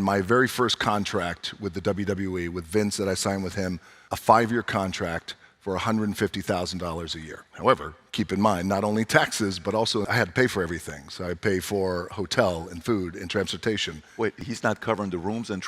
My very first contract with the WWE, with Vince that I signed with him, a 5-year contract for $150,000 a year. However, keep in mind, not only taxes, but also I had to pay for everything. So I pay for hotel and food and transportation. Wait, he's not covering the rooms and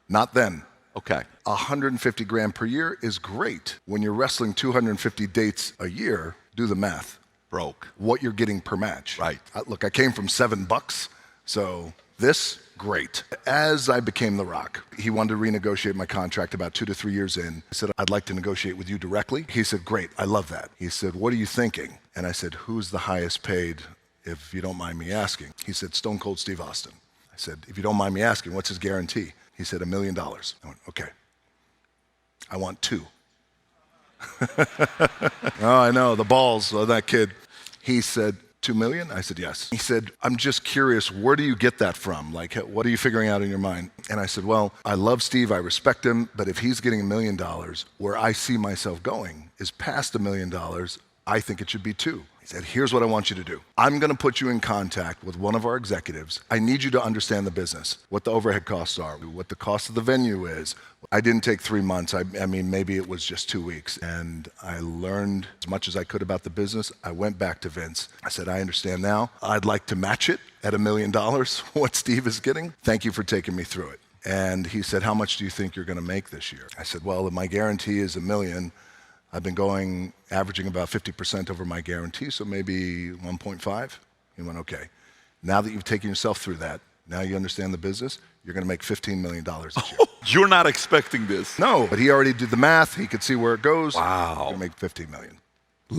Not then. Okay. 150 grand per year is great. When you're wrestling 250 dates a year, do the math. Broke. What you're getting per match. Right. Look, I came from $7, so this, great. As I became The Rock, he wanted to renegotiate my contract about 2 to 3 years in. I said, I'd like to negotiate with you directly. He said, great, I love that. He said, what are you thinking? And I said, who's the highest paid, if you don't mind me asking? He said, Stone Cold Steve Austin. I said, if you don't mind me asking, what's his guarantee? He said, $1 million. I went, okay. I want 2. Oh, I know, the balls of that kid. He said, 2 million? I said, yes. He said, I'm just curious, where do you get that from? Like, what are you figuring out in your mind? And I said, well, I love Steve, I respect him, but if he's getting $1 million, where I see myself going is past $1 million, I think it should be 2. He said, here's what I want you to do. I'm gonna put you in contact with one of our executives. I need you to understand the business, what the overhead costs are, what the cost of the venue is. I didn't take 3 months. I mean, maybe it was just 2 weeks. And I learned as much as I could about the business. I went back to Vince. I said, I understand now. I'd like to match it at $1 million, what Steve is getting. Thank you for taking me through it. And he said, how much do you think you're gonna make this year? I said, well, my guarantee is $1 million. I've been averaging about 50% over my guarantee, so maybe 1.5. He went, okay. Now that you've taken yourself through that, now you understand the business, you're gonna make $15 million this year. You're not expecting this. No, but he already did the math. He could see where it goes. Wow. You're gonna make $15 million.